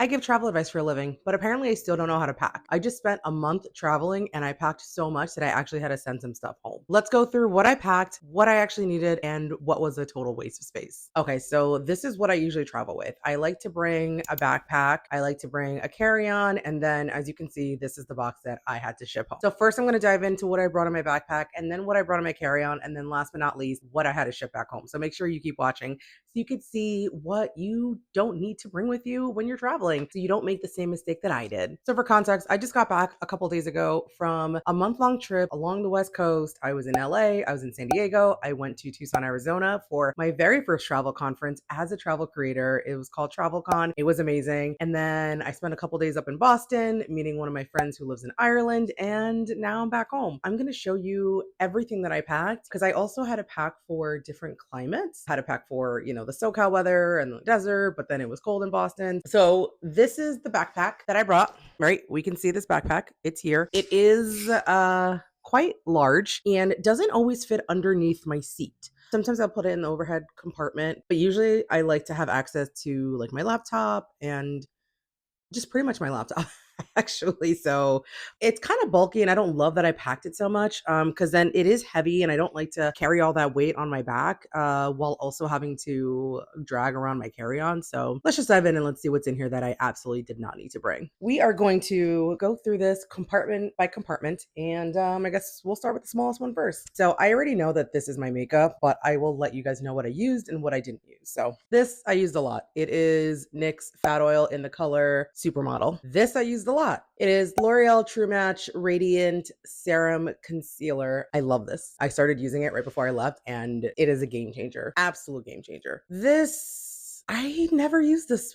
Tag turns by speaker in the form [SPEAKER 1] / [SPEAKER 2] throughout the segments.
[SPEAKER 1] I give travel advice for a living, but apparently I still don't know how to pack. I just spent a month traveling and I packed so much that I actually had to send some stuff home. Let's go through what I packed, what I actually needed, and what was a total waste of space. Okay, so this is what I usually travel with. I like to bring a backpack, I like to bring a carry on, and then as you can see, this is the box that I had to ship home. So, first, I'm going to dive into what I brought in my backpack, and then what I brought in my carry on, and then last but not least, what I had to ship back home. So, make sure you keep watching so you could see what you don't need to bring with you when you're traveling so you don't make the same mistake that I did. So for context, I just got back a couple days ago from a month-long trip along the West Coast. I was in LA, I was in San Diego, I went to Tucson, Arizona for my very first travel conference as a travel creator. It was called TravelCon. It was amazing. And then I spent a couple days up in Boston meeting one of my friends who lives in Ireland, and now I'm back home. I'm going to show you everything that I packed because I also had to pack for different climates. I had to pack for, the SoCal weather and the desert, but then it was cold in Boston. So this is the backpack that I brought, right? We can see this backpack. It's here. It is quite large and doesn't always fit underneath my seat. Sometimes I'll put it in the overhead compartment, but usually I like to have access to like my laptop and just pretty much my laptop actually. So it's kind of bulky and I don't love that I packed it so much because then it is heavy and I don't like to carry all that weight on my back while also having to drag around my carry-on. So let's just dive in and let's see what's in here that I absolutely did not need to bring. We are going to go through this compartment by compartment and I guess we'll start with the smallest one first. So I already know that this is my makeup, but I will let you guys know what I used and what I didn't use. So this I used a lot. It is NYX Fat Oil in the color Supermodel. This I used a lot. It is L'Oreal True Match Radiant Serum Concealer. I love this. I started using it right before I left and it is a game changer. Absolute game changer. I never used this.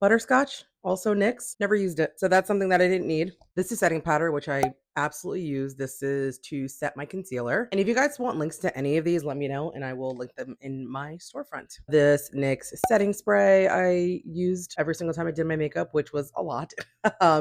[SPEAKER 1] Butterscotch, also NYX, never used it. So that's something that I didn't need. This is setting powder, which I absolutely use. This is to set my concealer. And if you guys want links to any of these, let me know and I will link them in my storefront. This NYX setting spray I used every single time I did my makeup, which was a lot.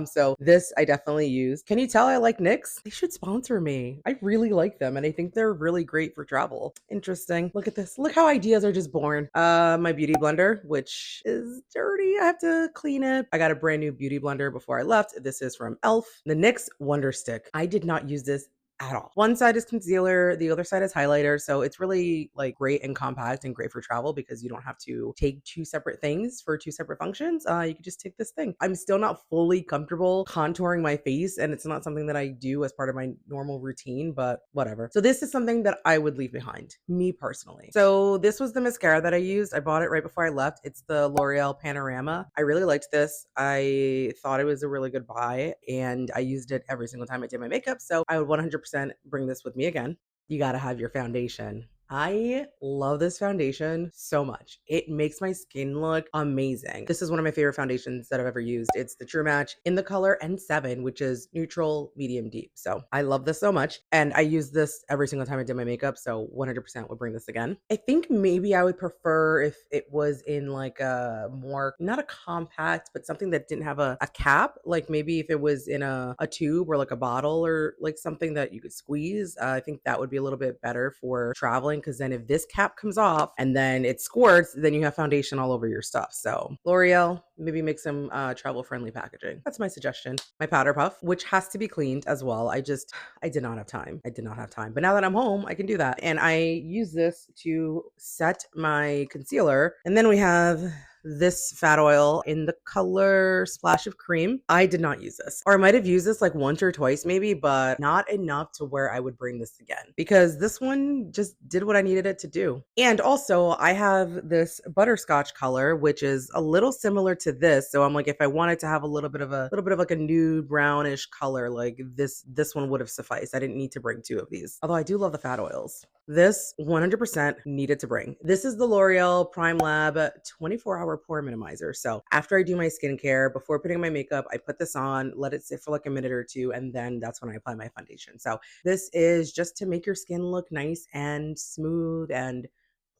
[SPEAKER 1] So this I definitely used. Can you tell I like NYX? They should sponsor me. I really like them and I think they're really great for travel. Interesting. Look at this. Look how ideas are just born. My beauty blender, which is dirty. I have to clean it. I got a brand new beauty blender before I left. This is from e.l.f. The NYX Wonder Stick. I did not use this at all. One side is concealer, the other side is highlighter. So it's really like great and compact and great for travel because you don't have to take two separate things for two separate functions. You can just take this thing. I'm still not fully comfortable contouring my face and it's not something that I do as part of my normal routine, but whatever. So this is something that I would leave behind, me personally. So this was the mascara that I used. I bought it right before I left. It's the L'Oreal Panorama. I really liked this. I thought it was a really good buy and I used it every single time I did my makeup. So I would 100% bring this with me again. You got to have your foundation. I love this foundation so much. It makes my skin look amazing. This is one of my favorite foundations that I've ever used. It's the True Match in the color N7, which is neutral, medium, deep. So I love this so much. And I use this every single time I did my makeup. So 100% would bring this again. I think maybe I would prefer if it was in like a more, not a compact, but something that didn't have a cap. Like maybe if it was in a tube or like a bottle or like something that you could squeeze. I think that would be a little bit better for traveling because then if this cap comes off and then it squirts, then you have foundation all over your stuff. So L'Oreal, maybe make some travel friendly packaging. That's my suggestion. My powder puff, which has to be cleaned as well. I did not have time. I did not have time. But now that I'm home, I can do that. And I use this to set my concealer. And then we have this fat oil in the color Splash of Cream. I did not use this, or I might have used this like once or twice maybe, but not enough to where I would bring this again because this one just did what I needed it to do. And also I have this butterscotch color, which is a little similar to this. So I'm like, if I wanted to have a little bit of like a nude brownish color, like this one would have sufficed. I didn't need to bring two of these, although I do love the fat oils. This 100% needed to bring. This is the L'Oreal Prime Lab 24-hour pore minimizer. So after I do my skincare, before putting my makeup, I put this on, let it sit for like a minute or two, and then that's when I apply my foundation. So this is just to make your skin look nice and smooth and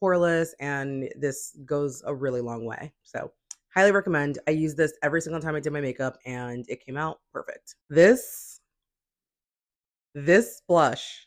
[SPEAKER 1] poreless, and this goes a really long way. So highly recommend. I use this every single time I did my makeup and it came out perfect. This blush.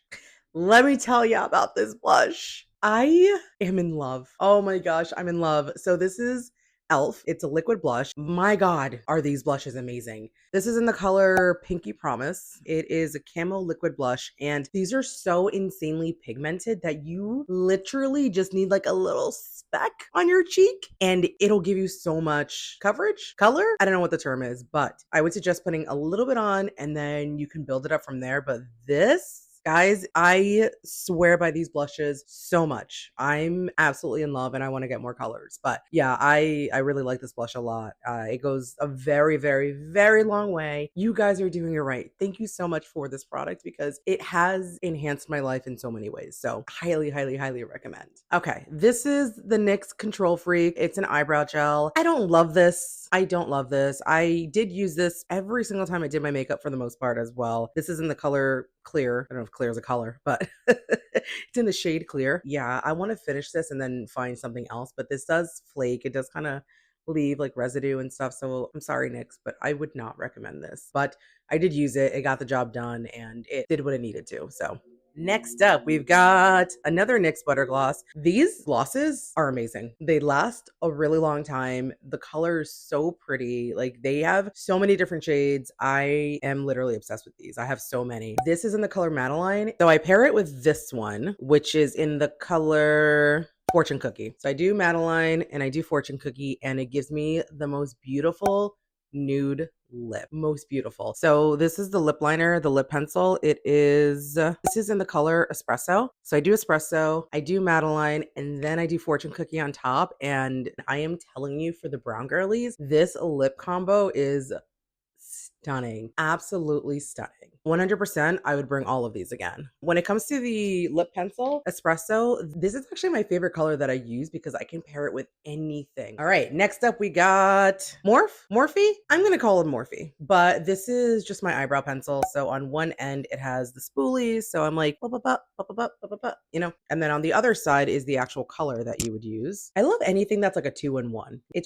[SPEAKER 1] Let me tell you about this blush. I am in love. Oh my gosh, I'm in love. So this is Elf. It's a liquid blush. My God, are these blushes amazing. This is in the color Pinky Promise. It is a camo liquid blush, and these are so insanely pigmented that you literally just need like a little speck on your cheek and it'll give you so much coverage, color. I don't know what the term is, but I would suggest putting a little bit on and then you can build it up from there. But this, guys, I swear by these blushes so much. I'm absolutely in love and I want to get more colors. But yeah, I really like this blush a lot. It goes a very, very, very long way. You guys are doing it right. Thank you so much for this product because it has enhanced my life in so many ways. So highly, highly, highly recommend. Okay, this is the NYX Control Freak. It's an eyebrow gel. I don't love this. I don't love this. I did use this every single time I did my makeup for the most part as well. This is in the color Clear. I don't know if clear is a color, but it's in the shade Clear. Yeah, I want to finish this and then find something else, but this does flake. It does kind of leave like residue and stuff. So I'm sorry, NYX, but I would not recommend this. But I did use it. It got the job done and it did what it needed to. So next up, we've got another NYX Butter Gloss. These glosses are amazing. They last a really long time. The color is so pretty. Like they have so many different shades. I am literally obsessed with these. I have so many. This is in the color Madeline. So I pair it with this one, which is in the color Fortune Cookie. So I do Madeline and I do Fortune Cookie, and it gives me the most beautiful nude lip. Most beautiful. So this is the lip liner, the lip pencil. This is in the color Espresso. So I do Espresso, I do Madeline, and then I do Fortune Cookie on top. And I am telling you, for the brown girlies, this lip combo is stunning. Absolutely stunning. 100%, I would bring all of these again. When it comes to the lip pencil, Espresso, this is actually my favorite color that I use because I can pair it with anything. All right, next up we got Morphe? I'm going to call it Morphe, but this is just my eyebrow pencil. So on one end, it has the spoolies. So I'm like, you know, and then on the other side is the actual color that you would use. I love anything that's like a 2-in-1. It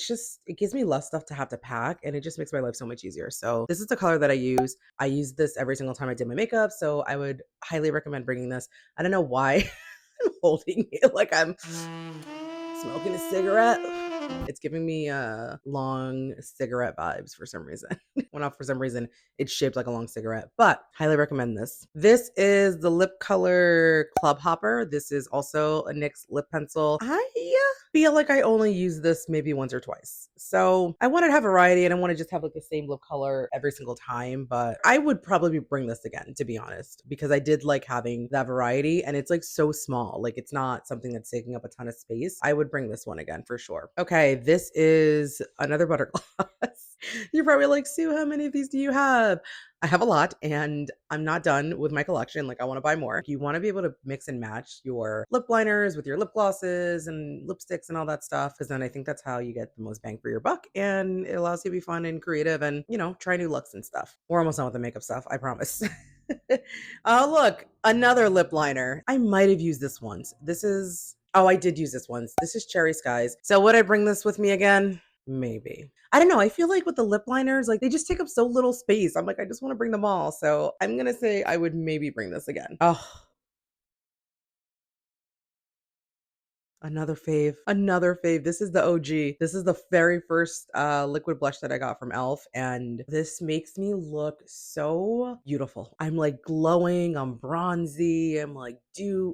[SPEAKER 1] gives me less stuff to have to pack and it just makes my life so much easier. So this is the color that I use. I use this every single time I did my makeup. So I would highly recommend bringing this. I don't know why I'm holding it like I'm smoking a cigarette. It's giving me long cigarette vibes for some reason. Well, not for some reason, it's shaped like a long cigarette, but highly recommend this. This is the lip color Club Hopper. This is also a NYX lip pencil. I feel like I only use this maybe once or twice. So I wanted to have variety and I want to just have like the same lip color every single time, but I would probably bring this again, to be honest, because I did like having that variety and it's like so small. Like it's not something that's taking up a ton of space. I would bring this one again for sure. Okay, this is another butter gloss. You're probably like, Sue, how many of these do you have? I have a lot and I'm not done with my collection. Like I want to buy more. You want to be able to mix and match your lip liners with your lip glosses and lipsticks and all that stuff. Cause then I think that's how you get the most bang for your buck. And it allows you to be fun and creative and, you know, try new looks and stuff. We're almost done with the makeup stuff. I promise. Oh, look, another lip liner. I might have used this once. I did use this once. This is Cherry Skies. So would I bring this with me again? Maybe. I don't know. I feel like with the lip liners, like they just take up so little space. I'm like, I just want to bring them all. So I'm going to say I would maybe bring this again. Oh, another fave. Another fave. This is the OG. This is the very first liquid blush that I got from Elf. And this makes me look so beautiful. I'm like glowing. I'm bronzy. I'm like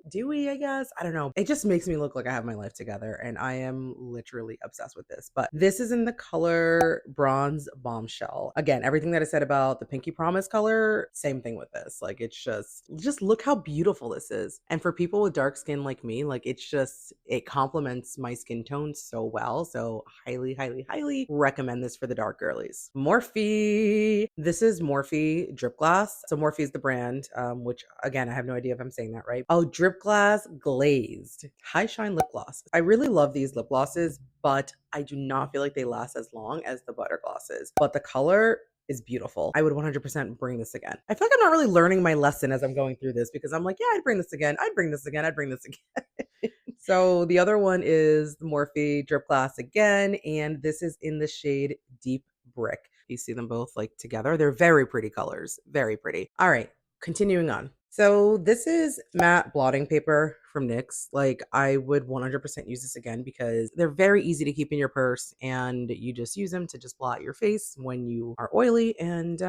[SPEAKER 1] dewy, I guess. I don't know. It just makes me look like I have my life together. And I am literally obsessed with this. But this is in the color Bronze Bombshell. Again, everything that I said about the Pinky Promise color, same thing with this. Like it's just look how beautiful this is. And for people with dark skin like me, like it complements my skin tone so well. So highly, highly, highly recommend this for the dark girlies. Morphe. This is Morphe Drip Glass. So Morphe is the brand, which again, I have no idea if I'm saying that right. Oh, Drip Glass Glazed High Shine Lip Gloss. I really love these lip glosses, but I do not feel like they last as long as the butter glosses. But the color is beautiful. I would 100% bring this again. I feel like I'm not really learning my lesson as I'm going through this because I'm like, yeah, I'd bring this again. I'd bring this again. I'd bring this again. So the other one is the Morphe Drip Glass again, and this is in the shade Deep Brick. You see them both like together. They're very pretty colors. Very pretty. All right, continuing on. So this is matte blotting paper from NYX. Like I would 100% use this again because they're very easy to keep in your purse and you just use them to just blot your face when you are oily. And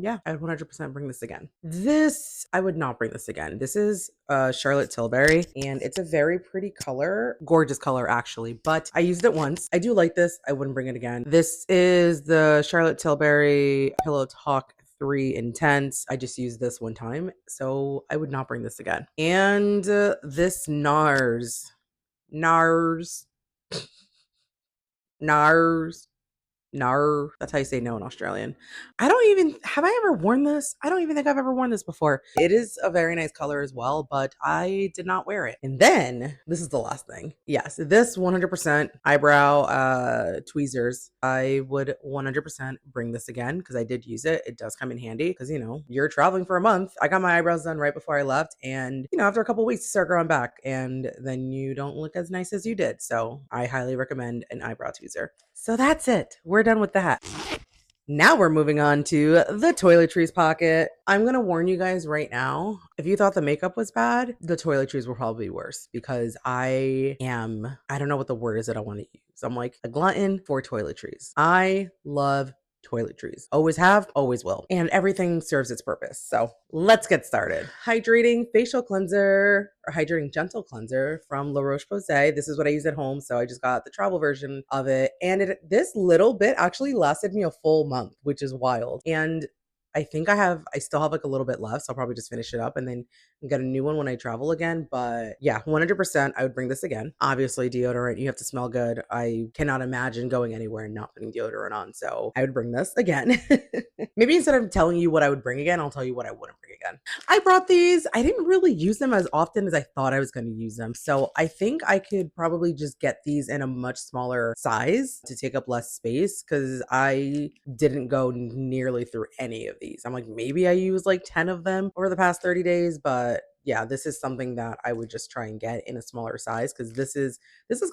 [SPEAKER 1] yeah, I would 100% bring this again. This, I would not bring this again. This is Charlotte Tilbury and it's a very pretty color, gorgeous color actually, but I used it once. I do like this. I wouldn't bring it again. This is the Charlotte Tilbury Pillow Talk 3 Intense. I just used this one time, so I would not bring this again. And this NARS, NARS, Nar. That's how you say no in Australian. I don't even have I ever worn this? I don't even think I've ever worn this before. It is a very nice color as well, but I did not wear it. And then this is the last thing. Yes, this 100% eyebrow tweezers. I would 100% bring this again because I did use it. It does come in handy because you're traveling for a month. I got my eyebrows done right before I left, and after a couple weeks, you start growing back, and then you don't look as nice as you did. So I highly recommend an eyebrow tweezer. So that's it. We're done with that. Now we're moving on to the toiletries pocket. I'm going to warn you guys right now. If you thought the makeup was bad, the toiletries will probably be worse because I don't know what the word is that I want to use. I'm like a glutton for toiletries. I love toiletries. Always have, always will. And everything serves its purpose. So let's get started. Hydrating facial cleanser or hydrating gentle cleanser from La Roche-Posay. This is what I use at home. So I just got the travel version of it. And this little bit actually lasted me a full month, which is wild. And I think I still have like a little bit left. So I'll probably just finish it up and then get a new one when I travel again. But yeah, 100% I would bring this again. Obviously deodorant, you have to smell good. I cannot imagine going anywhere and not putting deodorant on. So I would bring this again. Maybe instead of telling you what I would bring again, I'll tell you what I wouldn't bring again. I brought these. I didn't really use them as often as I thought I was going to use them. So I think I could probably just get these in a much smaller size to take up less space because I didn't go nearly through any of these. I'm like, maybe I used like 10 of them over the past 30 days, but yeah, this is something that I would just try and get in a smaller size because this is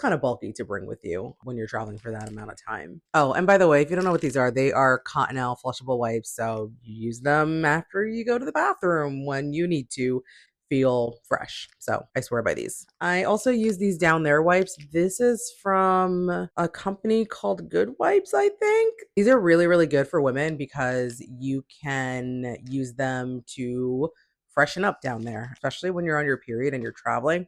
[SPEAKER 1] kind of bulky to bring with you when you're traveling for that amount of time. Oh, and by the way, if you don't know what these are, they are Cottonelle flushable wipes. So you use them after you go to the bathroom when you need to feel fresh. So I swear by these. I also use these down there wipes. This is from a company called Good Wipes, I think. These are really, really good for women because you can use them to freshen up down there, especially when you're on your period and you're traveling.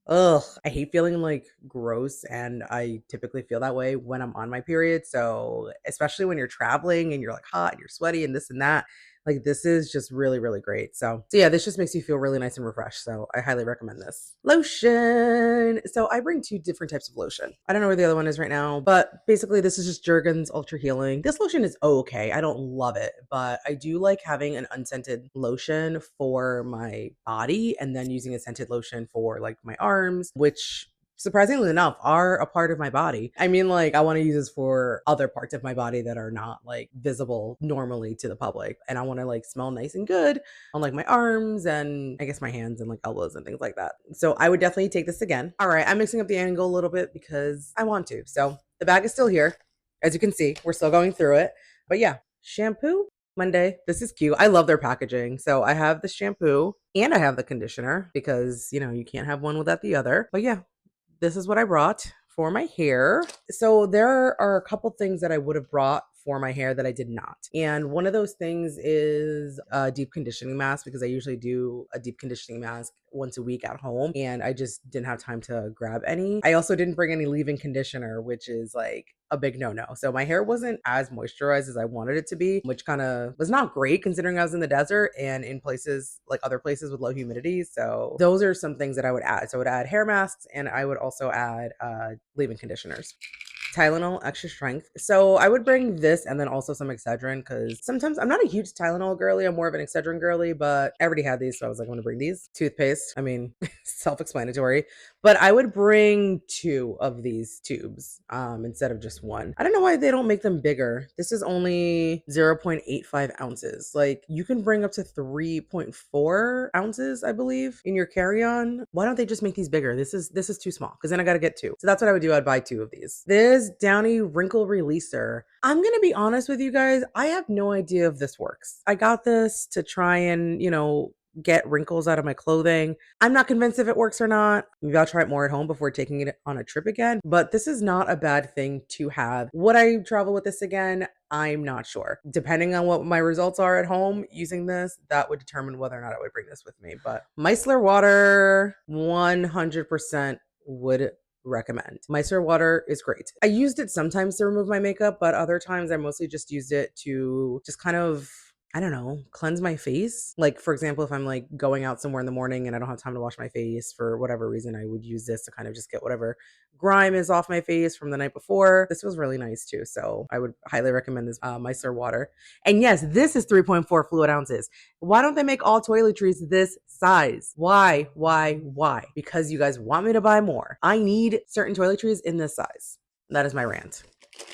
[SPEAKER 1] Ugh, I hate feeling like gross, and I typically feel that way when I'm on my period. So, especially when you're traveling and you're like hot and you're sweaty and this and that, like this is just really, really great. So yeah, this just makes you feel really nice and refreshed. So I highly recommend this. Lotion. So I bring two different types of lotion. I don't know where the other one is right now, but basically this is just Jergens Ultra Healing. This lotion is okay. I don't love it, but I do like having an unscented lotion for my body and then using a scented lotion for like my arms, which surprisingly enough are a part of my body. I mean, like I want to use this for other parts of my body that are not like visible normally to the public, and I want to like smell nice and good on like my arms and I guess my hands and like elbows and things like that. So I would definitely take this again. All right, I'm mixing up the angle a little bit because I want to. So the bag is still here. As you can see, we're still going through it. But yeah, shampoo Monday. This is cute. I love their packaging. So I have the shampoo and I have the conditioner because, you can't have one without the other. But yeah, this is what I brought for my hair. So there are a couple things that I would have brought for my hair that I did not. And one of those things is a deep conditioning mask because I usually do a deep conditioning mask once a week at home and I just didn't have time to grab any. I also didn't bring any leave-in conditioner, which is like a big no-no. So my hair wasn't as moisturized as I wanted it to be, which kind of was not great considering I was in the desert and in places like other places with low humidity. So those are some things that I would add. So I would add hair masks and I would also add leave-in conditioners. Tylenol extra strength. So I would bring this and then also some Excedrin because sometimes I'm not a huge Tylenol girly. I'm more of an Excedrin girly, but I already had these. So I was like, I'm going to bring these. Toothpaste. I mean, self-explanatory, but I would bring 2 of these tubes instead of just one. I don't know why they don't make them bigger. This is only 0.85 ounces. Like you can bring up to 3.4 ounces, I believe, in your carry-on. Why don't they just make these bigger? This is too small because then I got to get 2. So that's what I would do. I'd buy 2 of these. This is Downy Wrinkle Releaser. I'm going to be honest with you guys. I have no idea if this works. I got this to try and, get wrinkles out of my clothing. I'm not convinced if it works or not. Maybe I'll try it more at home before taking it on a trip again. But this is not a bad thing to have. Would I travel with this again? I'm not sure. Depending on what my results are at home using this, that would determine whether or not I would bring this with me. But micellar water, 100% would recommend. Micellar water is great. I used it sometimes to remove my makeup, but other times I mostly just used it to just kind of, I don't know, cleanse my face. Like, for example, if I'm like going out somewhere in the morning and I don't have time to wash my face for whatever reason, I would use this to kind of just get whatever grime is off my face from the night before. This was really nice too. So I would highly recommend this micellar water. And yes, this is 3.4 fluid ounces. Why don't they make all toiletries this size? Why? Why? Because you guys want me to buy more. I need certain toiletries in this size. That is my rant.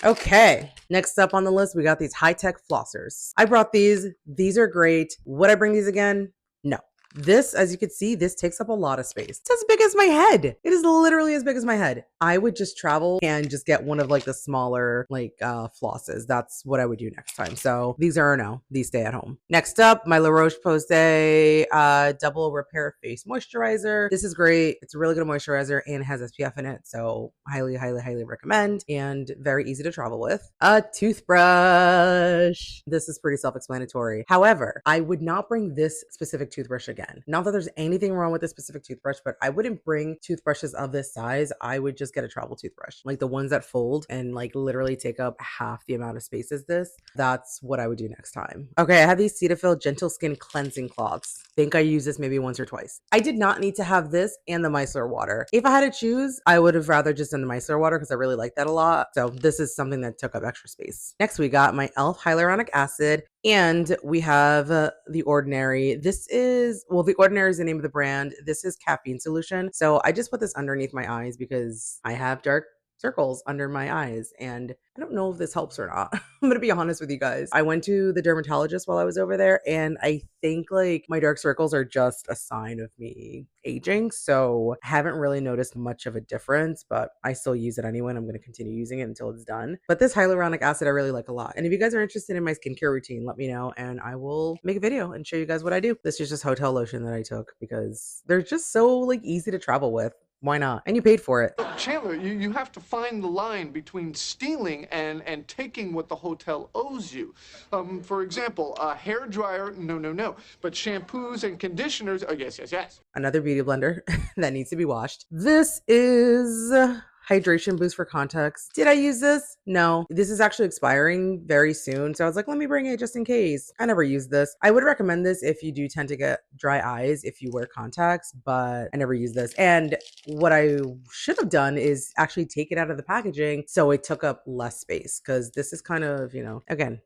[SPEAKER 1] Okay, next up on the list, we got these high-tech flossers. I brought these. These are great. Would I bring these again? No. This, as you can see, this takes up a lot of space. It's as big as my head. It is literally as big as my head. I would just travel and just get one of like the smaller like flosses. That's what I would do next time. So these are no, these stay at home. Next up, my La Roche-Posay double repair face moisturizer. This is great. It's a really good moisturizer and it has SPF in it. So highly, highly, highly recommend and very easy to travel with. A toothbrush. This is pretty self-explanatory. However, I would not bring this specific toothbrush again. Not that there's anything wrong with this specific toothbrush, but I wouldn't bring toothbrushes of this size. I would just get a travel toothbrush, like the ones that fold and like literally take up half the amount of space as this. That's what I would do next time. Okay, I have these Cetaphil Gentle Skin Cleansing Cloths. Think I used this maybe once or twice. I did not need to have this and the micellar water. If I had to choose, I would have rather just done the micellar water because I really like that a lot. So this is something that took up extra space. Next, we got my e.l.f. hyaluronic acid. And we have The Ordinary. This is, well, The Ordinary is the name of the brand. This is caffeine solution. So I just put this underneath my eyes because I have dark circles under my eyes and I don't know if this helps or not. I'm going to be honest with you guys. I went to the dermatologist while I was over there and I think like my dark circles are just a sign of me aging. So I haven't really noticed much of a difference, but I still use it anyway and I'm going to continue using it until it's done. But this hyaluronic acid I really like a lot. And if you guys are interested in my skincare routine, let me know and I will make a video and show you guys what I do. This is just hotel lotion that I took because they're just so like easy to travel with. Why not? And you paid for it.
[SPEAKER 2] Chandler, you have to find the line between stealing and taking what the hotel owes you. For example, a hair dryer, no. But shampoos and conditioners, oh, yes.
[SPEAKER 1] Another beauty blender that needs to be washed. This is hydration boost for contacts. Did I use this? No. This is actually expiring very soon. So I was like, let me bring it just in case. I never used this. I would recommend this if you do tend to get dry eyes if you wear contacts, but I never use this. And what I should have done is actually take it out of the packaging so it took up less space because this is kind of, again,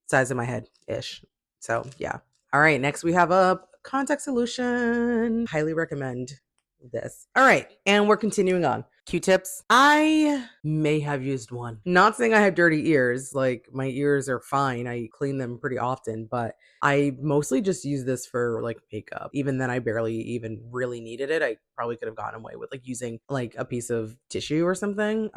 [SPEAKER 1] size of my head-ish. So yeah. All right, next we have a contact solution. Highly recommend this. All right, and we're continuing on. Q-tips. I may have used one. Not saying I have dirty ears. Like my ears are fine. I clean them pretty often, but I mostly just use this for like makeup. Even then I barely even really needed it. I probably could have gotten away with like using like a piece of tissue or something.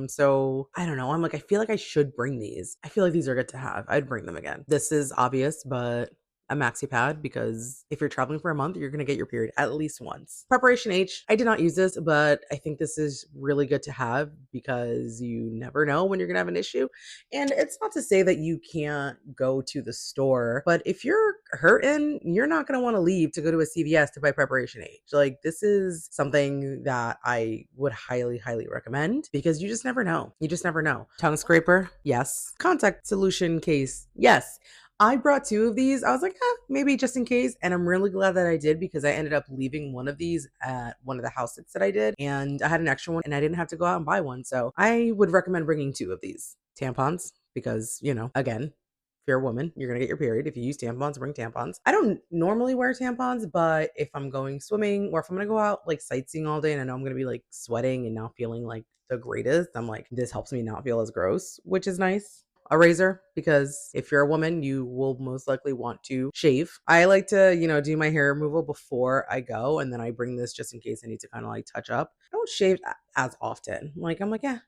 [SPEAKER 1] So I don't know. I'm like, I feel like I should bring these. I feel like these are good to have. I'd bring them again. This is obvious, but a maxi pad because if you're traveling for a month, you're going to get your period at least once. Preparation H. I did not use this, but I think this is really good to have because you never know when you're going to have an issue. And it's not to say that you can't go to the store, but if you're hurting, you're not going to want to leave to go to a CVS to buy Preparation H. Like this is something that I would highly, highly recommend because you just never know. You just never know. Tongue scraper. Yes. Contact solution case. Yes. I brought two of these. I was like, maybe just in case. And I'm really glad that I did because I ended up leaving one of these at one of the house sits that I did. And I had an extra one and I didn't have to go out and buy one. So I would recommend bringing two of these. Tampons, because, again, if you're a woman, you're going to get your period. If you use tampons, bring tampons. I don't normally wear tampons, but if I'm going swimming or if I'm going to go out like sightseeing all day and I know I'm going to be like sweating and not feeling like the greatest, I'm like, this helps me not feel as gross, which is nice. A razor, because if you're a woman, you will most likely want to shave. I like to, do my hair removal before I go, and then I bring this just in case I need to kind of like touch up. I don't shave as often. I'm like, yeah,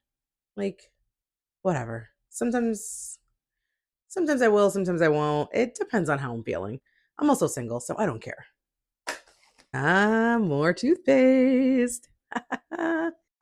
[SPEAKER 1] like whatever. Sometimes I will, sometimes I won't. It depends on how I'm feeling. I'm also single, so I don't care. Ah, more toothpaste.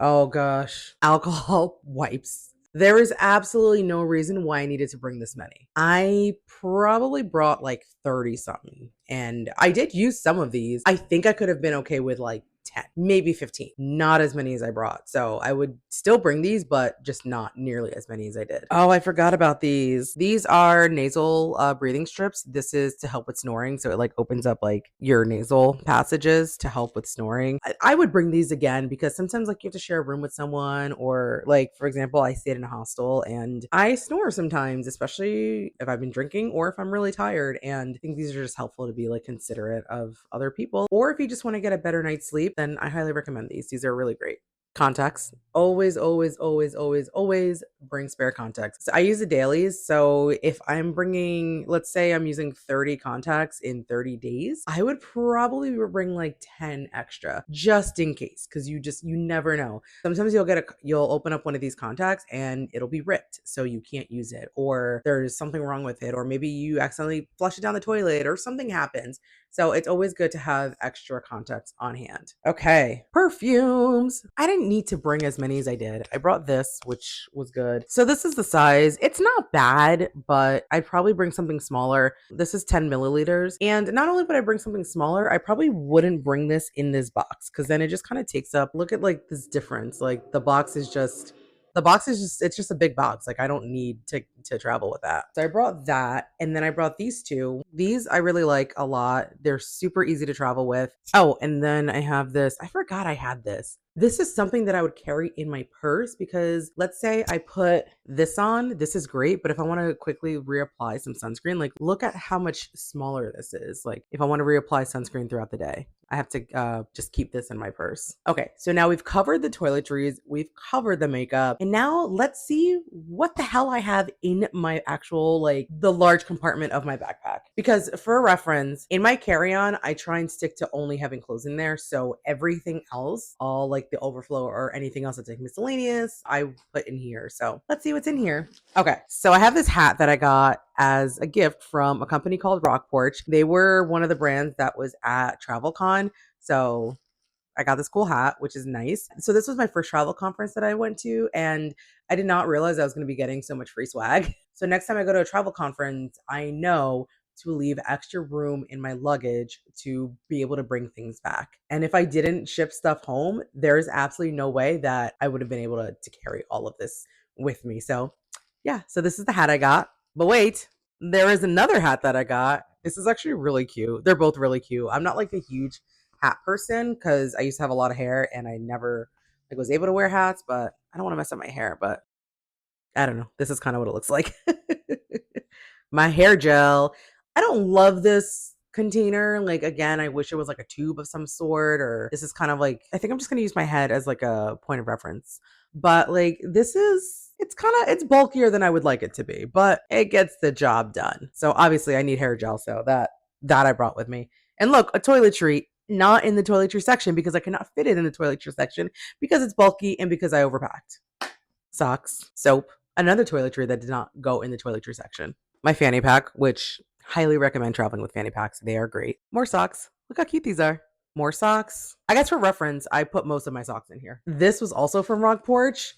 [SPEAKER 1] Oh gosh. Alcohol wipes. There is absolutely no reason why I needed to bring this many. I probably brought like 30 something, and I did use some of these. I think I could have been okay with like 10, maybe 15, not as many as I brought. So I would still bring these, but just not nearly as many as I did. Oh, I forgot about these. These are nasal breathing strips. This is to help with snoring. So it like opens up like your nasal passages to help with snoring. I would bring these again because sometimes like you have to share a room with someone, or like, for example, I stayed in a hostel and I snore sometimes, especially if I've been drinking or if I'm really tired. And I think these are just helpful to be like considerate of other people. Or if you just want to get a better night's sleep, then I highly recommend these. These are really great. Contacts. Always, always, always, always, always bring spare contacts. So I use the dailies. So if I'm bringing, let's say I'm using 30 contacts in 30 days, I would probably bring like 10 extra just in case. Cause you never know. Sometimes you'll open up one of these contacts and it'll be ripped. So you can't use it, or there's something wrong with it, or maybe you accidentally flush it down the toilet or something happens. So it's always good to have extra contacts on hand. Okay, perfumes. I didn't need to bring as many as I did. I brought this, which was good. So this is the size. It's not bad, but I'd probably bring something smaller. This is 10 milliliters. And not only would I bring something smaller, I probably wouldn't bring this in this box because then it just kind of takes up, look at like this difference. Like it's just a big box. Like I don't need to travel with that. So I brought that, and then I brought these two. These I really like a lot. They're super easy to travel with. Oh, and then I have this. I forgot I had this. This is something that I would carry in my purse because let's say I put this on, this is great, but if I want to quickly reapply some sunscreen, like look at how much smaller this is. Like if I want to reapply sunscreen throughout the day, I have to just keep this in my purse. Okay, so now we've covered the toiletries, we've covered the makeup, and now let's see what the hell I have in my actual, like, the large compartment of my backpack. Because for reference, in my carry-on, I try and stick to only having clothes in there. So everything else, all like the overflow or anything else that's like miscellaneous, I put in here. So let's see what's in here. Okay, so I have this hat that I got as a gift from a company called Rock Porch. They were one of the brands that was at TravelCon. So I got this cool hat, which is nice. So this was my first travel conference that I went to, and I did not realize I was going to be getting so much free swag. So next time I go to a travel conference, I know to leave extra room in my luggage to be able to bring things back. And if I didn't ship stuff home, there's absolutely no way that I would have been able to carry all of this with me. So yeah, so this is the hat I got. But wait, there is another hat that I got. This is actually really cute. They're both really cute. I'm not like a huge hat person because I used to have a lot of hair and I never like was able to wear hats, but I don't want to mess up my hair. But I don't know. This is kind of what it looks like. My hair gel. I don't love this container. Like again, I wish it was like a tube of some sort, or this is kind of like I think I'm just gonna use my head as like a point of reference. But like this is it's bulkier than I would like it to be, but it gets the job done. So obviously I need hair gel, so that I brought with me. And look, a toiletry, not in the toiletry section because I cannot fit it in the toiletry section because it's bulky and because I overpacked. Socks, soap, another toiletry that did not go in the toiletry section. My fanny pack, which highly recommend traveling with fanny packs. They are great. More socks. Look how cute these are. More socks. I guess for reference, I put most of my socks in here. This was also from Rock Porch.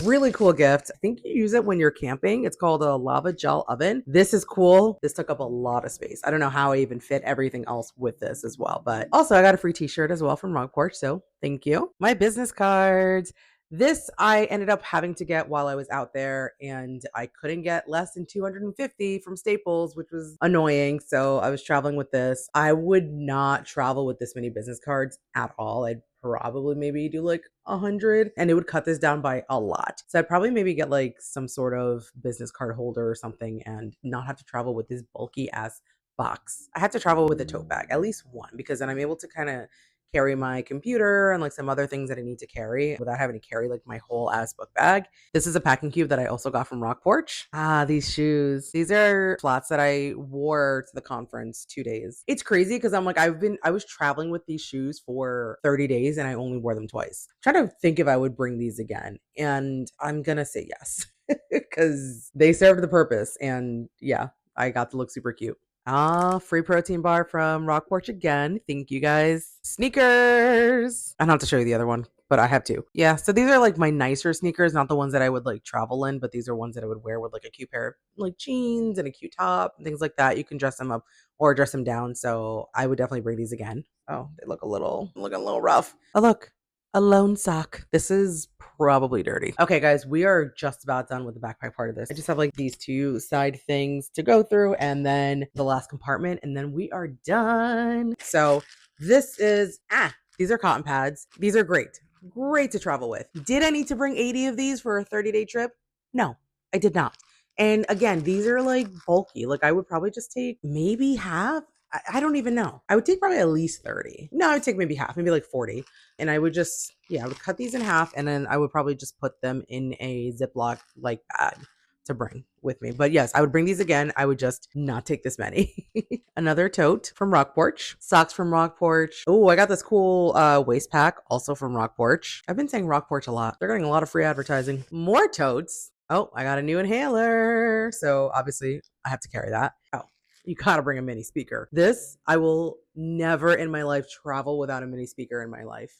[SPEAKER 1] Really cool gift. I think you use it when you're camping. It's called a lava gel oven. This is cool. This took up a lot of space. I don't know how I even fit everything else with this as well. But also, I got a free t-shirt as well from Rock Porch. So thank you. My business cards. This I ended up having to get while I was out there, and I couldn't get less than 250 from Staples, which was annoying. So I was traveling with this. I would not travel with this many business cards at all. I'd probably maybe do like 100, and it would cut this down by a lot. So I'd probably maybe get like some sort of business card holder or something and not have to travel with this bulky ass box. I had to travel with a tote bag, at least one, because then I'm able to kind of carry my computer and like some other things that I need to carry without having to carry like my whole ass book bag. This is a packing cube that I also got from Rock Porch. Ah, these shoes. These are flats that I wore to the conference 2 days. It's crazy because I was traveling with these shoes for 30 days and I only wore them twice. I'm trying to think if I would bring these again. And I'm gonna say yes. because they served the purpose. And yeah, I got to look super cute. Ah, free protein bar from Rock Porch again. Thank you guys. Sneakers. I don't have to show you the other one, but I have two. Yeah, so these are like my nicer sneakers, not the ones that I would like travel in, but these are ones that I would wear with like a cute pair of like jeans and a cute top and things like that. You can dress them up or dress them down. So I would definitely bring these again. Oh, they look looking a little rough. Oh, look, a lone sock. This is probably dirty. Okay, guys, we are just about done with the backpack part of this. I just have like these two side things to go through and then the last compartment, and then we are done. So this is, these are cotton pads. These are great. Great to travel with. Did I need to bring 80 of these for a 30-day trip? No, I did not. And again, these are like bulky. Like I would probably just take maybe half. I don't even know. I would take probably at least 30. No, I would take maybe half, maybe like 40. And I would just, yeah, I would cut these in half and then I would probably just put them in a Ziploc like bag to bring with me. But yes, I would bring these again. I would just not take this many. Another tote from Rock Porch, socks from Rock Porch. Oh, I got this cool waist pack also from Rock Porch. I've been saying Rock Porch a lot. They're getting a lot of free advertising. More totes. Oh, I got a new inhaler. So obviously I have to carry that. Oh, you gotta bring a mini speaker. This, I will never in my life travel without a mini speaker in my life.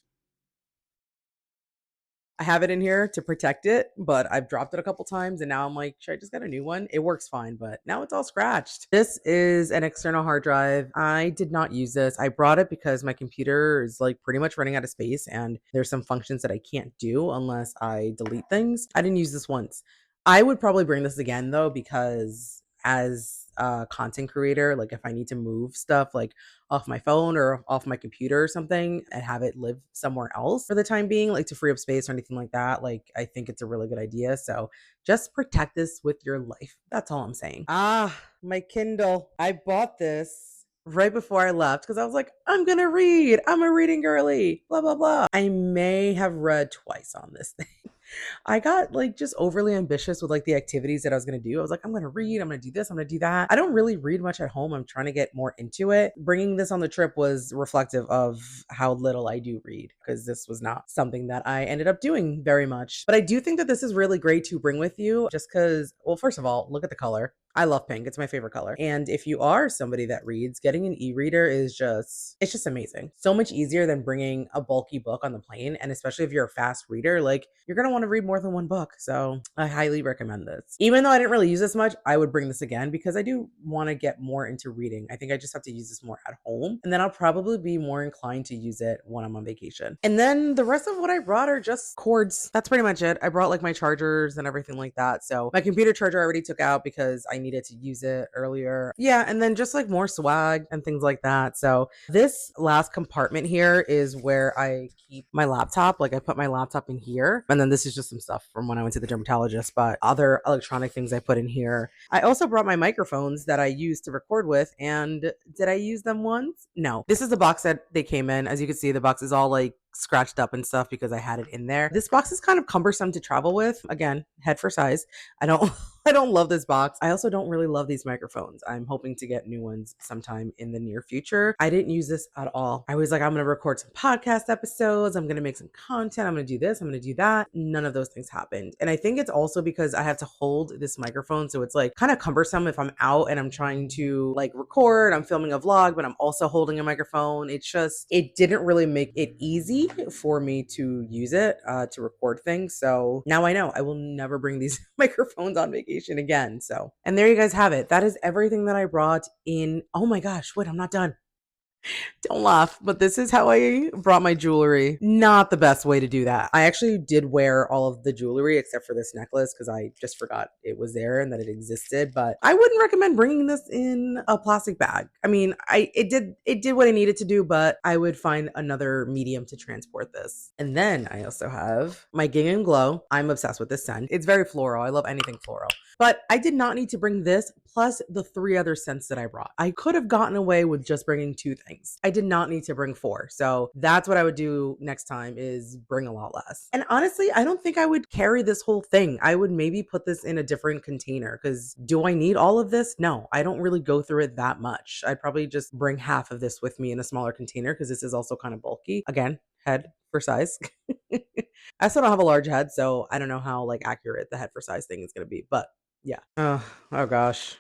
[SPEAKER 1] I have it in here to protect it, but I've dropped it a couple times and now I'm like, should I just get a new one? It works fine, but now it's all scratched. This is an external hard drive. I did not use this. I brought it because my computer is like pretty much running out of space and there's some functions that I can't do unless I delete things. I didn't use this once. I would probably bring this again though, because as a content creator, like if I need to move stuff like off my phone or off my computer or something and have it live somewhere else for the time being, like to free up space or anything like that, like I think it's a really good idea. So just protect this with your life. That's all I'm saying. Ah, my Kindle. I bought this right before I left because I was like, I'm gonna read. I'm a reading girly. Blah blah blah. I may have read twice on this thing. I got like just overly ambitious with like the activities that I was going to do. I was like, I'm going to read, I'm going to do this, I'm going to do that. I don't really read much at home. I'm trying to get more into it. Bringing this on the trip was reflective of how little I do read because this was not something that I ended up doing very much. But I do think that this is really great to bring with you just because, well, first of all, look at the color. I love pink. It's my favorite color. And if you are somebody that reads, getting an e-reader is it's just amazing. So much easier than bringing a bulky book on the plane. And especially if you're a fast reader, like you're going to want to read more than one book. So I highly recommend this. Even though I didn't really use this much, I would bring this again because I do want to get more into reading. I think I just have to use this more at home. And then I'll probably be more inclined to use it when I'm on vacation. And then the rest of what I brought are just cords. That's pretty much it. I brought like my chargers and everything like that. So my computer charger I already took out because I needed to use it earlier. Yeah, and then just like more swag and things like that. So this last compartment here is where I keep my laptop. Like I put my laptop in here. And then this is just some stuff from when I went to the dermatologist, but other electronic things I put in here. I also brought my microphones that I use to record with. And did I use them once? No. This is the box that they came in. As you can see, the box is all like scratched up and stuff because I had it in there. This box is kind of cumbersome to travel with. Again, head for size. I don't I don't love this box. I also don't really love these microphones. I'm hoping to get new ones sometime in the near future. I didn't use this at all. I was like, I'm going to record some podcast episodes. I'm going to make some content. I'm going to do this. I'm going to do that. None of those things happened. And I think it's also because I have to hold this microphone. So it's like kind of cumbersome if I'm out and I'm trying to like record, I'm filming a vlog, but I'm also holding a microphone. It didn't really make it easy for me to use it to record things. So now I know I will never bring these microphones on vacation again. So, and there you guys have it. That is everything that I brought in. Oh my gosh, wait, I'm not done. Don't laugh, but this is how I brought my jewelry. Not the best way to do that. I actually did wear all of the jewelry except for this necklace because I just forgot it was there and that it existed. But I wouldn't recommend bringing this in a plastic bag. I mean, it did what I needed to do, but I would find another medium to transport this. And then I also have my Gingham Glow. I'm obsessed with this scent. It's very floral. I love anything floral. But I did not need to bring this plus the 3 other scents that I brought. I could have gotten away with just bringing 2 things. I did not need to bring 4. So that's what I would do next time is bring a lot less. And honestly, I don't think I would carry this whole thing. I would maybe put this in a different container because do I need all of this? No, I don't really go through it that much. I'd probably just bring half of this with me in a smaller container because this is also kind of bulky. Again, head for size. I still don't have a large head, so I don't know how like accurate the head for size thing is gonna be. But yeah. Oh gosh.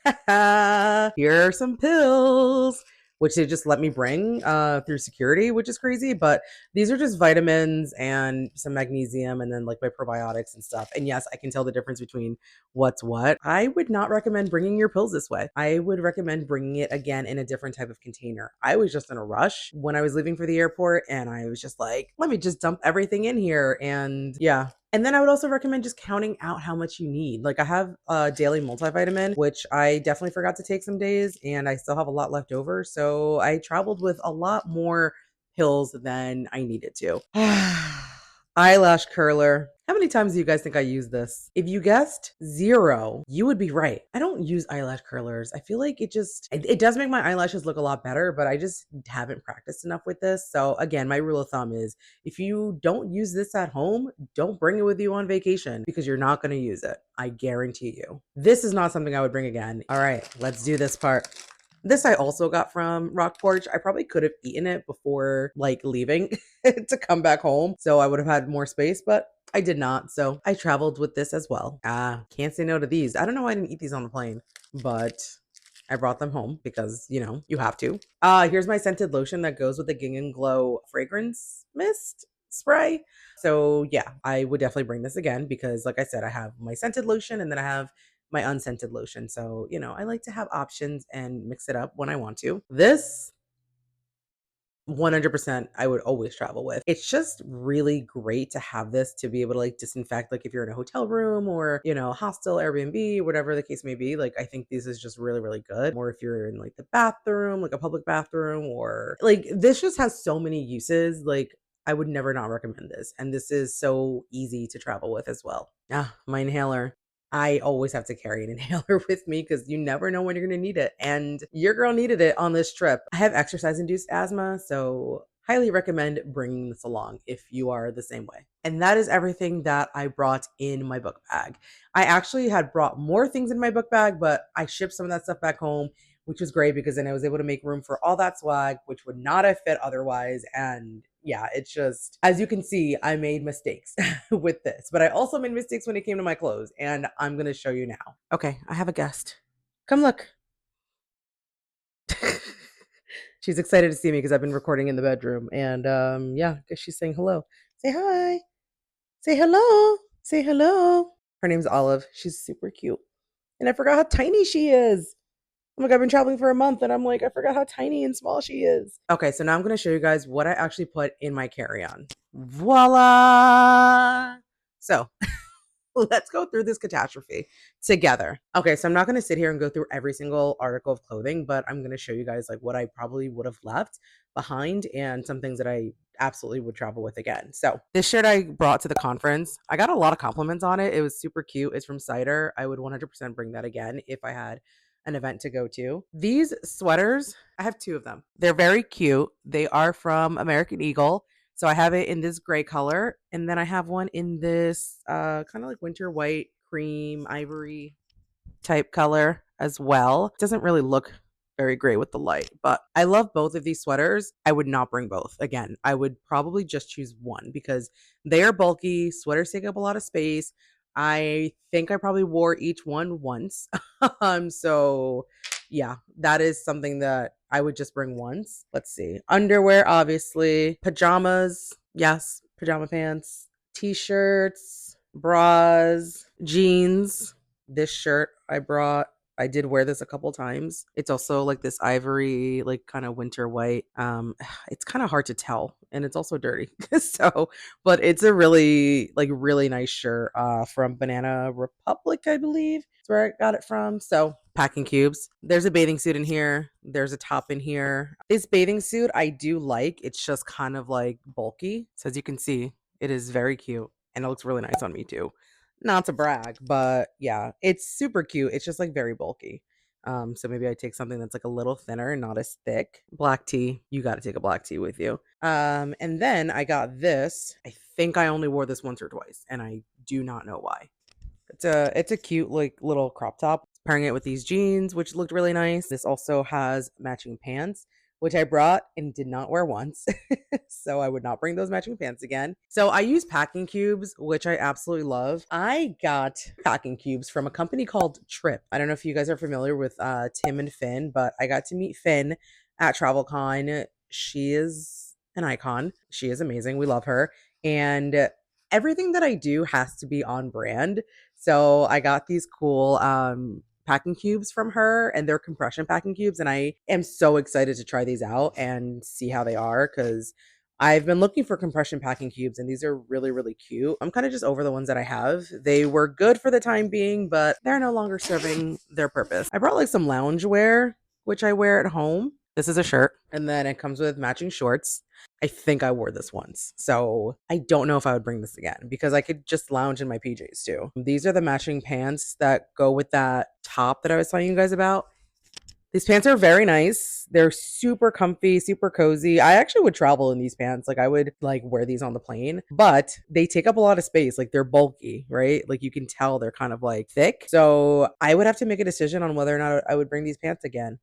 [SPEAKER 1] Here are some pills, which they just let me bring through security, which is crazy. But these are just vitamins and some magnesium and then like my probiotics and stuff. And yes, I can tell the difference between what's what. I would not recommend bringing your pills this way. I would recommend bringing it again in a different type of container. I was just in a rush when I was leaving for the airport and I was just like, let me just dump everything in here. And yeah, and then I would also recommend just counting out how much you need. Like I have a daily multivitamin, which I definitely forgot to take some days and I still have a lot left over. So I traveled with a lot more pills than I needed to. Eyelash curler. How many times do you guys think I use this? If you guessed 0, you would be right. I don't use eyelash curlers. I feel like it does make my eyelashes look a lot better, but I just haven't practiced enough with this. So again, my rule of thumb is if you don't use this at home, don't bring it with you on vacation because you're not going to use it. I guarantee you. This is not something I would bring again. All right, let's do this part. This I also got from Rock Porch. I probably could have eaten it before like leaving to come back home. So I would have had more space, but I did not. So I traveled with this as well. Can't say no to these. I don't know why I didn't eat these on the plane, but I brought them home because, you have to. Here's my scented lotion that goes with the Gingham Glow fragrance mist spray. So yeah, I would definitely bring this again because like I said, I have my scented lotion and then I have my unscented lotion. So, I like to have options and mix it up when I want to. This 100% I would always travel with. It's just really great to have this to be able to like disinfect, like if you're in a hotel room or, hostel, Airbnb, whatever the case may be. Like, I think this is just really, really good. Or if you're in like the bathroom, like a public bathroom, or like this just has so many uses. Like, I would never not recommend this. And this is so easy to travel with as well. My inhaler. I always have to carry an inhaler with me because you never know when you're going to need it. And your girl needed it on this trip. I have exercise induced asthma, so highly recommend bringing this along if you are the same way. And that is everything that I brought in my book bag. I actually had brought more things in my book bag, but I shipped some of that stuff back home, which was great because then I was able to make room for all that swag, which would not have fit otherwise. And yeah, it's just, as you can see, I made mistakes with this, but I also made mistakes when it came to my clothes, and I'm going to show you now. Okay, I have a guest. Come look. She's excited to see me because I've been recording in the bedroom, and yeah, because she's saying hello. Say hi. Say hello. Say hello. Her name's Olive. She's super cute. And I forgot how tiny she is. Oh my God, I've been traveling for a month and I'm like, I forgot how tiny and small she is. Okay, so now I'm going to show you guys what I actually put in my carry-on. Voila! So let's go through this catastrophe together. Okay, so I'm not going to sit here and go through every single article of clothing, but I'm going to show you guys like what I probably would have left behind and some things that I absolutely would travel with again. So this shirt I brought to the conference, I got a lot of compliments on it. It was super cute. It's from Cider. I would 100% bring that again if I had an event to go to. These sweaters, I have 2 of them. They're very cute. They are from American Eagle. So I have it in this gray color, and then I have one in this kind of like winter white, cream, ivory type color as well. It doesn't really look very great with the light, but I love both of these sweaters. I would not bring both. Again, I would probably just choose one because they are bulky. Sweaters take up a lot of space. I think I probably wore each one once. So yeah, that is something that I would just bring once. Let's see. Underwear, obviously. Pajamas. Yes, pajama pants. T-shirts, bras, jeans. This shirt I brought. I did wear this a couple times. It's also like this ivory, like kind of winter white. It's kind of hard to tell and it's also dirty. So, but it's a really nice shirt from Banana Republic, I believe. That's where I got it from. So, packing cubes. There's a bathing suit in here. There's a top in here. This bathing suit I do like. It's just kind of like bulky. So as you can see, it is very cute and it looks really nice on me too. Not to brag, but yeah, it's super cute. It's just like very bulky. So maybe I take something that's like a little thinner and not as thick. Black tea. You got to take a black tea with you. And then I got this. I think I only wore this once or twice, and I do not know why. It's a cute like little crop top. Pairing it with these jeans, which looked really nice. This also has matching pants, which I brought and did not wear once. So I would not bring those matching pants again. So I use packing cubes, which I absolutely love. I got packing cubes from a company called Trip. I don't know if you guys are familiar with Tim and Finn, but I got to meet Finn at TravelCon. She is an icon. She is amazing. We love her. And everything that I do has to be on brand. So I got these cool packing cubes from her, and they're compression packing cubes, and I am so excited to try these out and see how they are cuz I've been looking for compression packing cubes and these are really really cute. I'm kind of just over the ones that I have. They were good for the time being, but they're no longer serving their purpose. I brought like some lounge wear which I wear at home. This is a shirt and then it comes with matching shorts. I think I wore this once. So I don't know if I would bring this again because I could just lounge in my PJs too. These are the matching pants that go with that top that I was telling you guys about. These pants are very nice. They're super comfy, super cozy. I actually would travel in these pants. Like I would like wear these on the plane, but they take up a lot of space. Like they're bulky, right? Like you can tell they're kind of like thick. So I would have to make a decision on whether or not I would bring these pants again.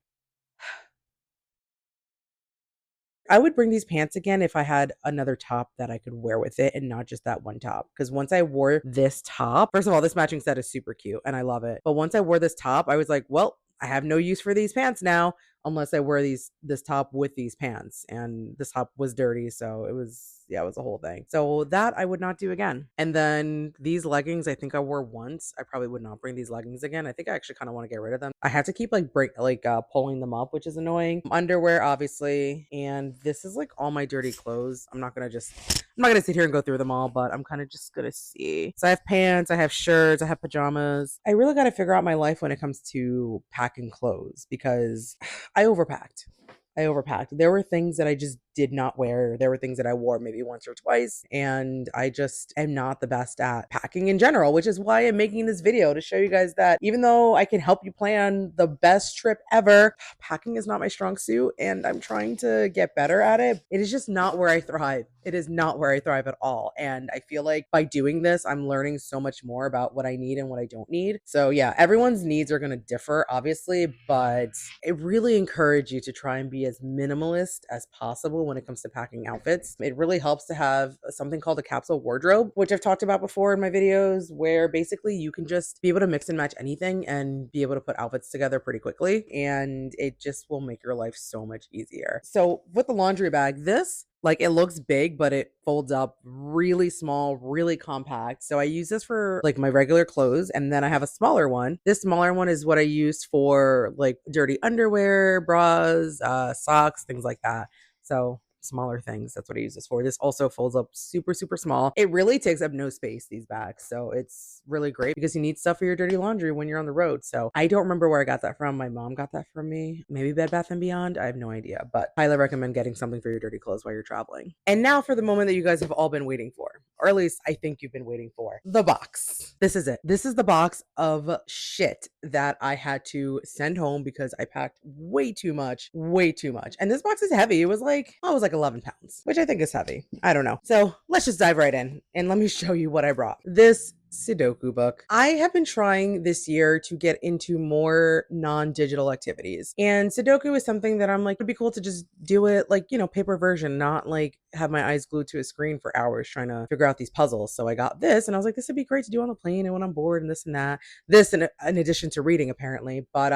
[SPEAKER 1] I would bring these pants again if I had another top that I could wear with it and not just that one top. Because once I wore this top, first of all, this matching set is super cute and I love it. But once I wore this top, I was like, well, I have no use for these pants now unless I wear this top with these pants. And this top was dirty, so it was a whole thing. So that I would not do again. And then these leggings, I think I wore once. I probably would not bring these leggings again. I think I actually kind of want to get rid of them. I had to keep pulling them up, which is annoying. Underwear, obviously, and this is like all my dirty clothes. I'm not gonna sit here and go through them all, but I'm kind of just gonna see. So I have pants, I have shirts, I have pajamas. I really got to figure out my life when it comes to packing clothes because I overpacked. I overpacked. There were things that I just did not wear. There were things that I wore maybe once or twice, and I just am not the best at packing in general, which is why I'm making this video to show you guys that even though I can help you plan the best trip ever, packing is not my strong suit, and I'm trying to get better at it. It is just not where I thrive. It is not where I thrive at all. And I feel like by doing this, I'm learning so much more about what I need and what I don't need. So, yeah, everyone's needs are going to differ, obviously, but I really encourage you to try and be as minimalist as possible when it comes to packing outfits. It really helps to have something called a capsule wardrobe, which I've talked about before in my videos, where basically you can just be able to mix and match anything and be able to put outfits together pretty quickly. And it just will make your life so much easier. So, with the laundry bag, it looks big, but it folds up really small, really compact. So I use this for like my regular clothes. And then I have a smaller one. This smaller one is what I use for like dirty underwear, bras, socks, things like that. So smaller things. That's what I use this for. This also folds up super, super small. It really takes up no space, these bags. So it's really great because you need stuff for your dirty laundry when you're on the road. So I don't remember where I got that from. My mom got that from me. Maybe Bed Bath and Beyond. I have no idea, but highly recommend getting something for your dirty clothes while you're traveling. And now for the moment that you guys have all been waiting for, or at least I think you've been waiting for, the box. This is it. This is the box of shit that I had to send home because I packed way too much, way too much. And this box is heavy. It was like 11 pounds, which I think is heavy. I don't know. So let's just dive right in and let me show you what I brought. This Sudoku book. I have been trying this year to get into more non-digital activities. And Sudoku is something that I'm like, it'd be cool to just do it like, paper version, not like have my eyes glued to a screen for hours trying to figure out these puzzles. So I got this and I was like, this would be great to do on the plane and when I'm bored and this and that. This in addition to reading apparently. But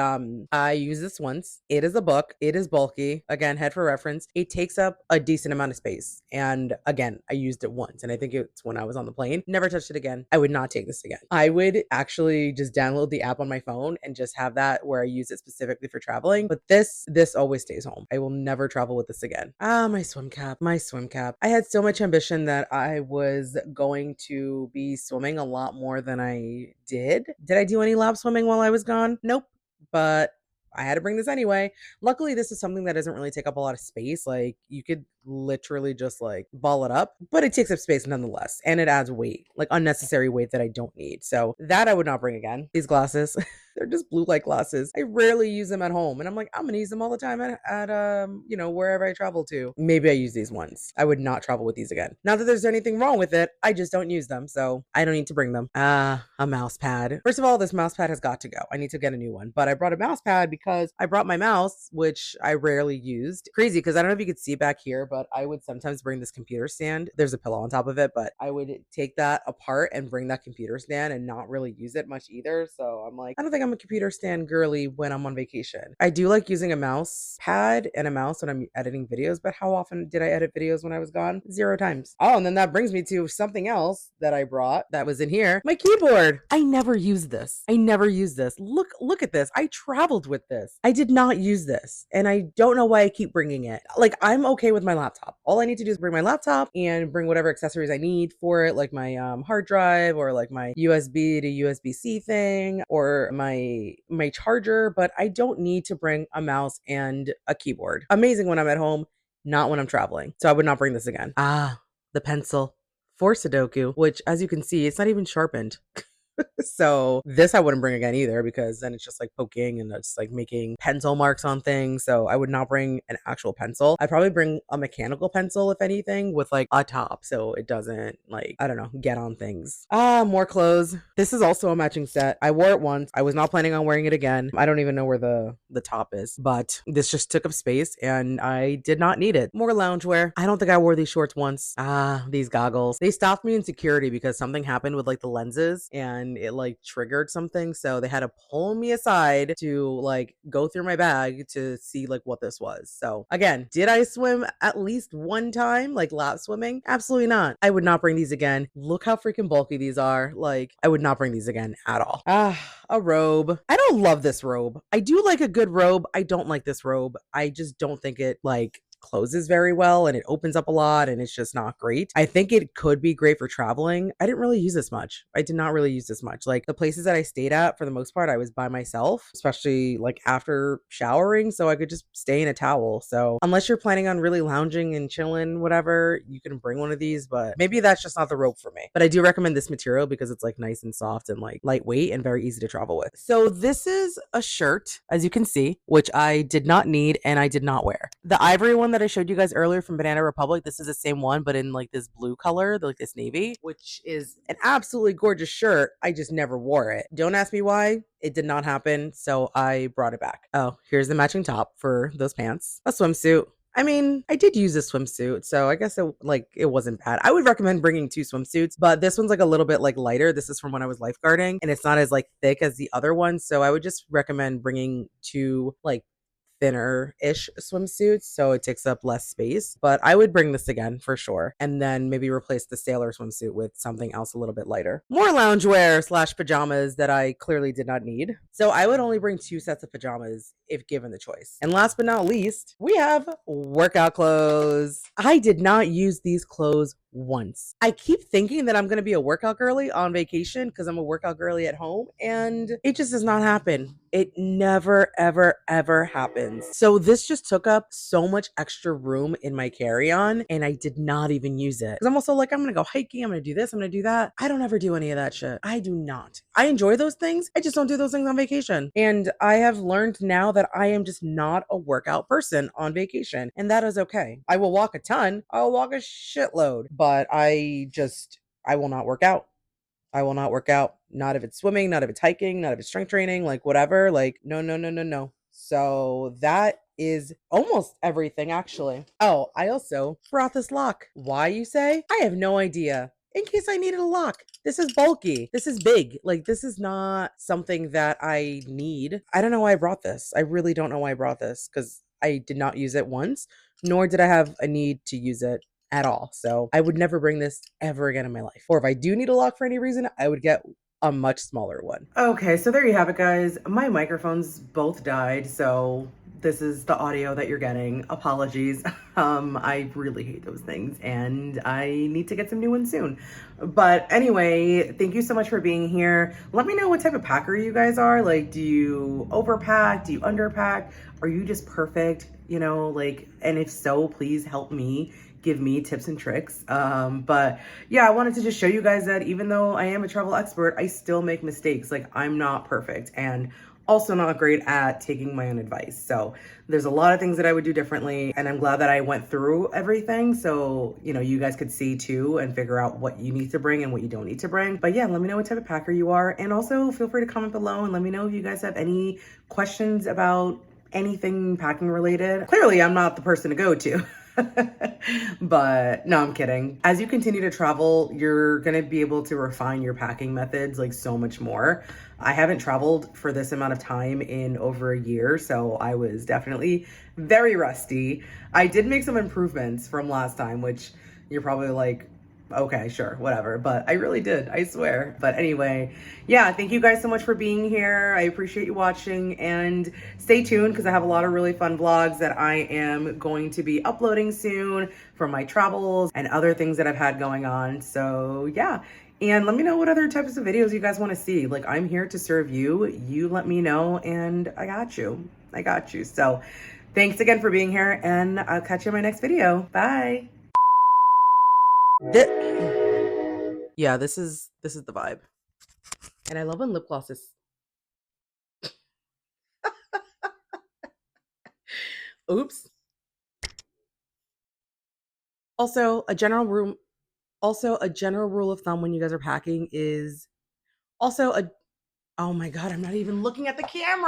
[SPEAKER 1] I use this once. It is a book. It is bulky. Again, head for reference. It takes up a decent amount of space. And again, I used it once and I think it's when I was on the plane. Never touched it again. I would not take this again. I would actually just download the app on my phone and just have that where I use it specifically for traveling. But this always stays home. I will never travel with this again. Ah, my swim cap. My swim cap. I had so much ambition that I was going to be swimming a lot more than I did. Did I do any lap swimming while I was gone? Nope. But I had to bring this anyway. Luckily, this is something that doesn't really take up a lot of space. Like you could literally just like ball it up, but it takes up space nonetheless. And it adds weight, like unnecessary weight that I don't need. So that I would not bring again. These glasses, they're just blue light glasses. I rarely use them at home. And I'm like, I'm gonna use them all the time at wherever I travel to. Maybe I use these ones. I would not travel with these again. Not that there's anything wrong with it. I just don't use them. So I don't need to bring them. A mouse pad. First of all, this mouse pad has got to go. I need to get a new one. But I brought a mouse pad because I brought my mouse, which I rarely used. Crazy, because I don't know if you could see back here, but I would sometimes bring this computer stand. There's a pillow on top of it, but I would take that apart and bring that computer stand and not really use it much either. So I'm like, I don't think I'm a computer stand girly when I'm on vacation. I do like using a mouse pad and a mouse when I'm editing videos, but how often did I edit videos when I was gone? 0 times. Oh, and then that brings me to something else that I brought that was in here. My keyboard. I never used this. I never used this. Look at this. I traveled with this. I did not use this. And I don't know why I keep bringing it. Like, I'm okay with my laptop. All I need to do is bring my laptop and bring whatever accessories I need for it, like my hard drive or like my USB to USB-C thing or my charger, but I don't need to bring a mouse and a keyboard. Amazing when I'm at home, not when I'm traveling. So I would not bring this again. The pencil for Sudoku, which as you can see, it's not even sharpened. So this I wouldn't bring again either, because then it's just like poking and it's like making pencil marks on things. So I would not bring an actual pencil. I'd probably bring a mechanical pencil, if anything, with like a top so it doesn't, like, I don't know, get on things. More clothes. This is also a matching set. I wore it once. I was not planning on wearing it again. I don't even know where the top is, but this just took up space and I did not need it. More loungewear. I don't think I wore these shorts once. These goggles. They stopped me in security because something happened with like the lenses and it like triggered something, so they had to pull me aside to like go through my bag to see like what this was. So again, did I swim at least one time, like lap swimming? Absolutely not. I would not bring these again. Look how freaking bulky these are. Like, I would not bring these again at all. A robe. I don't love this robe. I do like a good robe. I don't like this robe. I just don't think it like closes very well and it opens up a lot and it's just not great. I think it could be great for traveling. I didn't really use this much. I did not really use this much. Like the places that I stayed at, for the most part, I was by myself, especially like after showering, so I could just stay in a towel. So unless you're planning on really lounging and chilling, whatever, you can bring one of these, but maybe that's just not the rope for me. But I do recommend this material because it's like nice and soft and like lightweight and very easy to travel with. So this is a shirt, as you can see, which I did not need and I did not wear. The ivory one that I showed you guys earlier from Banana Republic, this is the same one, but in like this blue color, like this navy, which is an absolutely gorgeous shirt. I just never wore it. Don't ask me why. It did not happen, so I brought it back. Oh, here's the matching top for those pants. A swimsuit. I mean, I did use a swimsuit, so I guess it wasn't bad. I would recommend bringing 2 swimsuits, but this one's like a little bit like lighter. This is from when I was lifeguarding, and it's not as like thick as the other one, so I would just recommend bringing 2 like thinner-ish swimsuits so it takes up less space. But I would bring this again for sure, and then maybe replace the sailor swimsuit with something else a little bit lighter. More loungewear slash pajamas that I clearly did not need. So I would only bring 2 sets of pajamas if given the choice. And last but not least, we have workout clothes. I did not use these clothes once. I keep thinking that I'm going to be a workout girly on vacation because I'm a workout girly at home, and it just does not happen. It never, ever, ever happens. So this just took up so much extra room in my carry-on, and I did not even use it. Because I'm also like, I'm going to go hiking, I'm going to do this, I'm going to do that. I don't ever do any of that shit. I do not. I enjoy those things. I just don't do those things on vacation. And I have learned now that I am just not a workout person on vacation, and that is okay. I will walk a ton. I'll walk a shitload, but I will not work out. I will not work out. Not if it's swimming, not if it's hiking, not if it's strength training, like whatever. Like, no, no, no, no, no. So that is almost everything, actually. Oh, I also brought this lock. Why, you say? I have no idea. In case I needed a lock. This is bulky. This is big. Like, this is not something that I need. I don't know why I brought this. I really don't know why I brought this because I did not use it once, nor did I have a need to use it at all. So I would never bring this ever again in my life. Or if I do need a lock for any reason, I would get a much smaller one. Okay, so there you have it, guys. My microphones both died, so this is the audio that you're getting. Apologies. I really hate those things and I need to get some new ones soon. But anyway, thank you so much for being here. Let me know what type of packer you guys are. Like, do you overpack? Do you underpack? Are you just perfect? you know, like, and if so, please help me, give me tips and tricks. But yeah, I wanted to just show you guys that even though I am a travel expert, I still make mistakes. Like, I'm not perfect and also not great at taking my own advice. So there's a lot of things that I would do differently, and I'm glad that I went through everything so, you know, you guys could see too and figure out what you need to bring and what you don't need to bring. But yeah, let me know what type of packer you are, and also feel free to comment below and let me know if you guys have any questions about anything packing related. Clearly, I'm not the person to go to. But no, I'm kidding. As you continue to travel, you're gonna be able to refine your packing methods like so much more. I haven't traveled for this amount of time in over a year, so I was definitely very rusty. I did make some improvements from last time, which you're probably like, okay, sure, whatever. But I really did, I swear. But anyway, yeah, thank you guys so much for being here. I appreciate you watching, and stay tuned because I have a lot of really fun vlogs that I am going to be uploading soon from my travels and other things that I've had going on. So yeah, and let me know what other types of videos you guys want to see. Like, I'm here to serve you. You let me know and I got you. I got you. So thanks again for being here, and I'll catch you in my next video. Bye. Yeah, this is the vibe. And I love when lip gloss is, oops. Also, a general rule of thumb when you guys are packing is also a, oh my God, I'm not even looking at the camera.